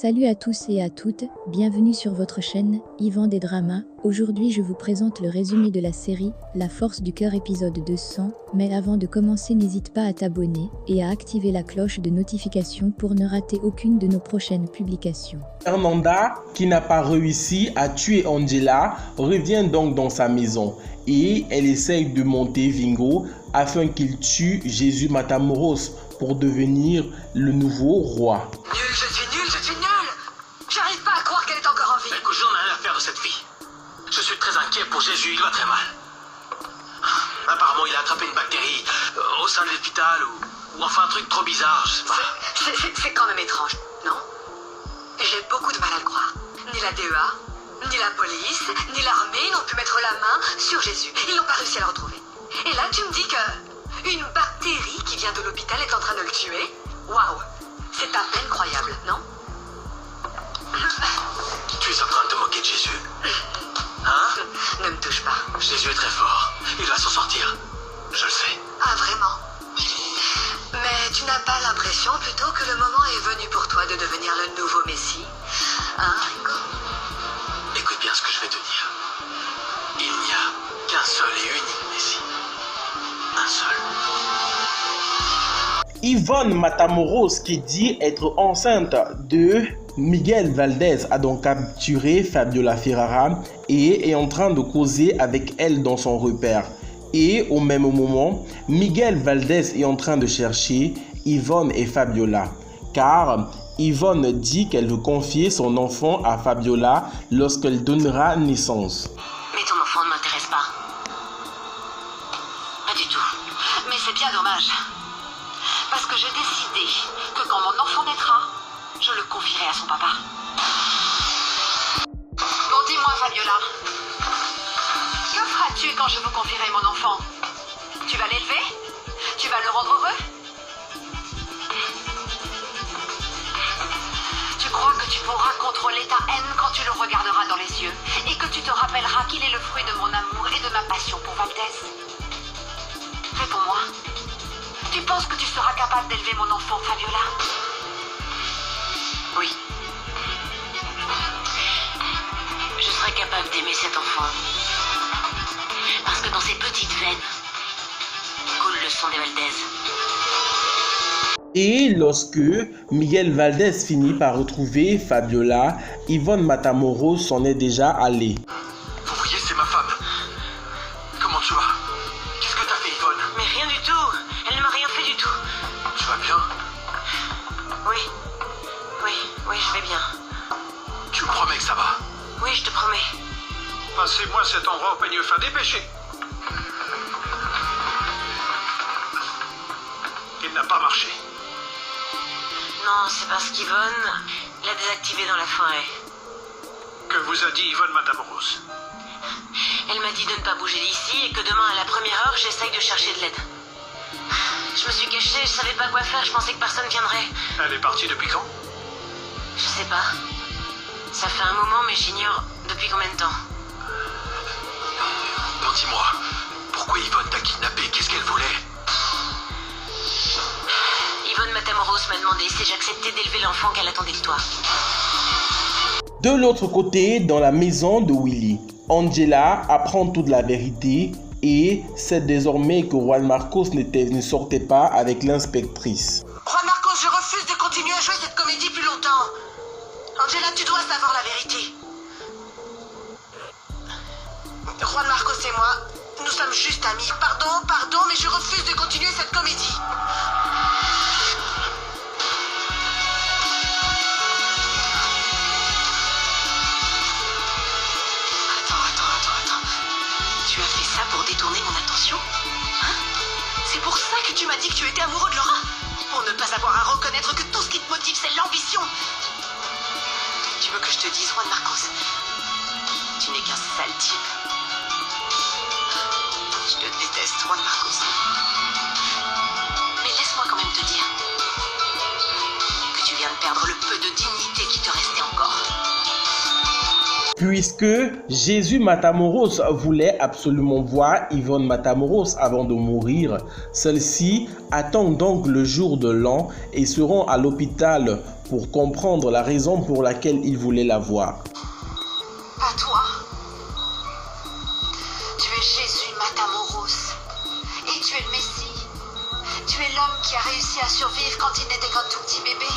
Salut à tous et à toutes, bienvenue sur votre chaîne, Yvan des Dramas. Aujourd'hui je vous présente le résumé de la série La Force du Cœur épisode 200, mais avant de commencer n'hésite pas à t'abonner et à activer la cloche de notification pour ne rater aucune de nos prochaines publications. Fernanda, qui n'a pas réussi à tuer Angela, revient donc dans sa maison et elle essaye de monter Vingo afin qu'il tue Jésus Matamoros pour devenir le nouveau roi. Je suis nul. J'arrive pas à croire qu'elle est encore en vie. Écoute, j'en ai rien à faire de cette fille. Je suis très inquiet pour Jésus, il va très mal. Apparemment, il a attrapé une bactérie au sein de l'hôpital ou enfin un truc trop bizarre, je sais pas. C'est quand même étrange, non? J'ai beaucoup de mal à le croire. Ni la DEA, ni la police, ni l'armée n'ont pu mettre la main sur Jésus. Ils n'ont pas réussi à le retrouver. Et là, tu me dis que une bactérie qui vient de l'hôpital est en train de le tuer? Waouh! C'est à peine croyable, non? Tu es en train de te moquer de Jésus? Hein? Ne me touche pas. Jésus est très fort. Il va s'en sortir. Je le sais. Ah, vraiment? Mais tu n'as pas l'impression plutôt que le moment est venu pour toi de devenir le nouveau Messie? Hein, Ringo? Écoute bien ce que je vais te dire. Il n'y a qu'un seul et unique Messie. Un seul. Yvonne Matamoros, qui dit être enceinte de Miguel Valdez, a donc capturé Fabiola Ferrara et est en train de causer avec elle dans son repère. Et au même moment, Miguel Valdez est en train de chercher Yvonne et Fabiola, car Yvonne dit qu'elle veut confier son enfant à Fabiola lorsqu'elle donnera naissance. Mais ton enfant ne m'intéresse pas. Pas du tout. Mais c'est bien dommage. Parce que j'ai décidé que quand mon enfant naîtra, je le confierai à son papa. Bon, dis-moi, Fabiola. Que feras-tu quand je vous confierai mon enfant? Tu vas l'élever? Tu vas le rendre heureux? Tu crois que tu pourras contrôler ta haine quand tu le regarderas dans les yeux et que tu te rappelleras qu'il est le fruit de mon amour et de ma passion pour Valdez? Réponds-moi. Tu penses que tu seras capable d'élever mon enfant, Fabiola? Oui. Je serai capable d'aimer cet enfant. Parce que dans ses petites veines coule le sang des Valdez. Et lorsque Miguel Valdez finit par retrouver Fabiola, Yvonne Matamoros s'en est déjà allée. Vous voyez, c'est ma femme. Comment tu vas? Qu'est-ce que t'as fait, Yvonne? Mais rien du tout. Elle ne m'a rien fait du tout. Tu vas bien? Oui, je vais bien. Tu me promets que ça va? Oui, je te promets. Passez-moi cet endroit au peigne fin, dépêchez. Il n'a pas marché. Non, c'est parce qu'Yvonne l'a désactivé dans la forêt. Que vous a dit Yvonne Matamoros? Elle m'a dit de ne pas bouger d'ici et que demain à la première heure, j'essaye de chercher de l'aide. Je me suis cachée, je savais pas quoi faire, je pensais que personne viendrait. Elle est partie depuis quand? Je sais pas. Ça fait un moment, mais j'ignore depuis combien de temps. Non, dis-moi, pourquoi Yvonne t'a kidnappé? Qu'est-ce qu'elle voulait? Yvonne Matamoros m'a demandé si j'acceptais d'élever l'enfant qu'elle attendait de toi. De l'autre côté, dans la maison de Willy, Angela apprend toute la vérité et sait désormais que Juan Marcos ne sortait pas avec l'inspectrice. Juan Marcos, je refuse de continuer à jouer cette comédie plus longtemps. Angela, tu dois savoir la vérité. Juan Marcos et moi, nous sommes juste amis. Pardon, mais je refuse de continuer cette comédie. Attends. Tu as fait ça pour détourner mon attention? Hein? C'est pour ça que tu m'as dit que tu étais amoureux de Laura? Pour ne pas avoir à reconnaître que tout ce qui te motive, c'est l'ambition. Tu veux que je te dise, Juan Marcos? Tu n'es qu'un sale type. Je te déteste, Juan Marcos. Mais laisse-moi quand même te dire que tu viens de perdre le peu de dignité qui te restait encore. Puisque Jésus Matamoros voulait absolument voir Yvonne Matamoros avant de mourir, celle-ci attend donc le jour de l'an et seront à l'hôpital pour comprendre la raison pour laquelle il voulait la voir. Pas toi. Tu es Jésus Matamoros. Et tu es le Messie. Tu es l'homme qui a réussi à survivre quand il n'était qu'un tout petit bébé.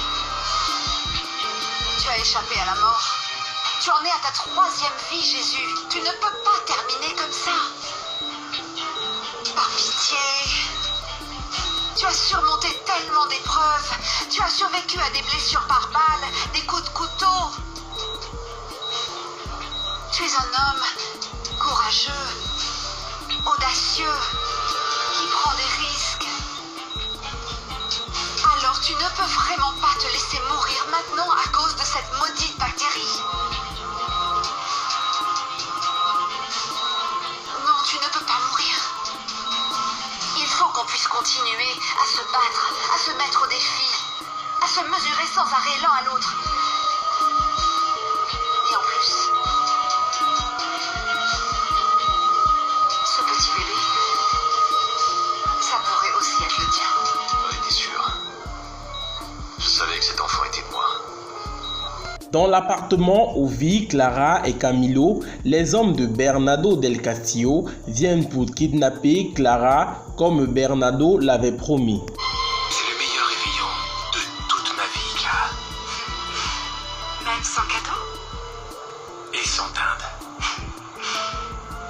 Tu as échappé à la mort. Tu en es à ta 3e vie, Jésus. Tu ne peux pas terminer comme ça. Par pitié. Tu as surmonté tellement d'épreuves. Tu as survécu à des blessures par balle, des coups de couteau. Tu es un homme courageux, audacieux, qui prend des risques. Alors tu ne peux vraiment pas te laisser mourir maintenant à cause de cette maudite bactérie. Non, tu ne peux pas mourir. Il faut qu'on puisse continuer à se battre, à se mettre au défi, à se mesurer sans arrêt l'un à l'autre. Et en plus, ce petit bébé, ça pourrait aussi être le tien. Ouais, t'es sûr? Je savais que cet enfant était de moi. Dans l'appartement où vivent Clara et Camilo, les hommes de Bernardo del Castillo viennent pour kidnapper Clara comme Bernardo l'avait promis. C'est le meilleur réveillon de toute ma vie, Clara. Même sans cadeau? Et sans dinde.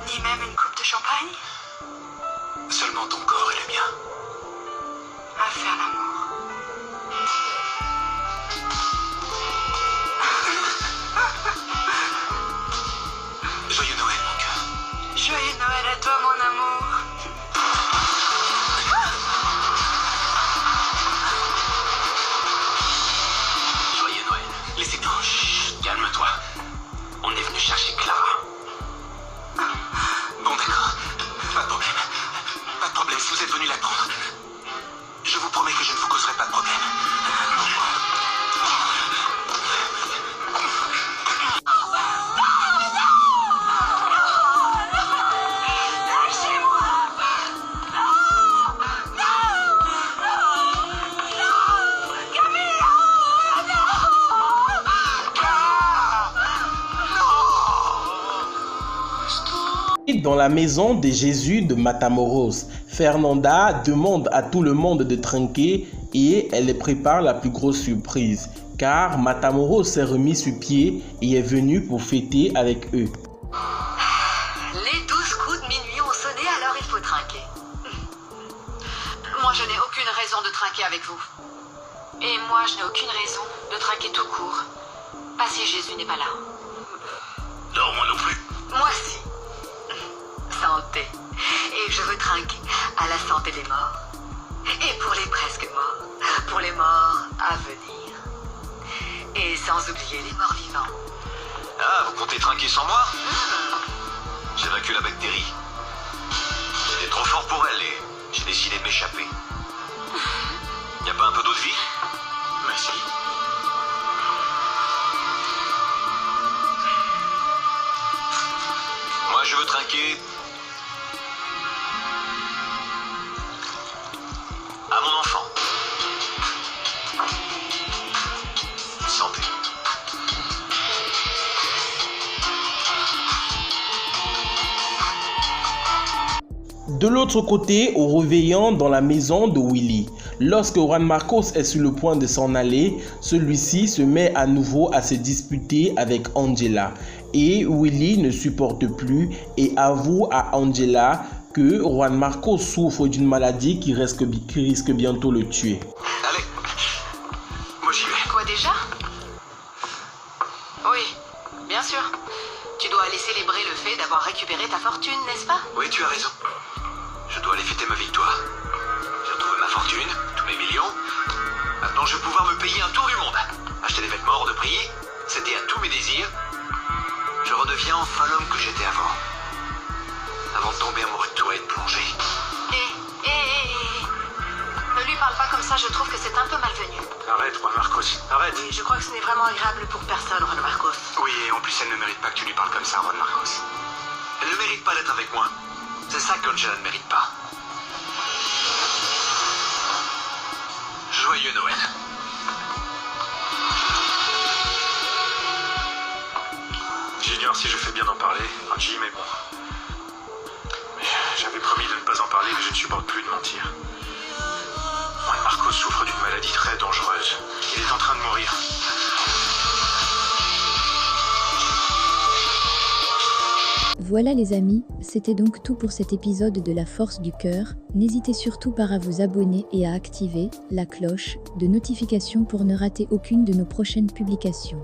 Ni même une coupe de champagne? Seulement ton corps et le mien. À faire l'amour. Joyeux Noël, mon cœur. Joyeux Noël à toi, mon amour. Joyeux Noël. Laissez-nous. Chut, calme-toi. On est venu chercher Clara. Bon, d'accord. Pas de problème. Pas de problème, si vous êtes venu la prendre. Je vous promets que je ne vous causerai pas de problème. Dans la maison de Jésus de Matamoros, Fernanda demande à tout le monde de trinquer et elle prépare la plus grosse surprise, car Matamoros s'est remis sur pied et est venu pour fêter avec eux. Les 12 coups de minuit ont sonné, alors il faut trinquer. Moi, je n'ai aucune raison de trinquer avec vous. Et moi, je n'ai aucune raison de trinquer tout court. Pas si Jésus n'est pas là. Non, moi non plus. Moi si. Santé. Et je veux trinquer à la santé des morts. Et pour les presque morts. Pour les morts à venir. Et sans oublier les morts vivants. Ah, vous comptez trinquer sans moi? J'évacue la bactérie. J'étais trop fort pour elle et j'ai décidé de m'échapper. Y a pas un peu d'eau de vie? Merci. Moi, je veux trinquer à mon enfant. Santé. De l'autre côté, au réveillon dans la maison de Willy, lorsque Juan Marcos est sur le point de s'en aller, celui-ci se met à nouveau à se disputer avec Angela. Et Willy ne supporte plus et avoue à Angela que Juan Marcos souffre d'une maladie qui risque bientôt le tuer. Allez, moi j'y vais. Quoi déjà? Oui, bien sûr. Tu dois aller célébrer le fait d'avoir récupéré ta fortune, n'est-ce pas? Oui, tu as raison. Je dois aller fêter ma victoire. J'ai retrouvé ma fortune, tous mes millions. Maintenant, je vais pouvoir me payer un tour du monde. Acheter des vêtements hors de prix, céder à tous mes désirs. Je redeviens enfin l'homme que j'étais avant. Avant de tomber amoureux de toi et de plonger. Ne lui parle pas comme ça, je trouve que c'est un peu malvenu. Arrête, Juan Marcos, arrête. Oui, je crois que ce n'est vraiment agréable pour personne, Juan Marcos. Oui, et en plus, elle ne mérite pas que tu lui parles comme ça, Juan Marcos. Elle ne mérite pas d'être avec moi. C'est ça qu'Angela ne mérite pas. Joyeux Noël. J'ignore si je fais bien d'en parler, Archie, mais bon. Mais j'avais promis de ne pas en parler, mais je ne supporte plus de mentir. Marcos souffre d'une maladie très dangereuse. Il est en train de mourir. Voilà les amis, c'était donc tout pour cet épisode de La Force du Cœur. N'hésitez surtout pas à vous abonner et à activer la cloche de notification pour ne rater aucune de nos prochaines publications.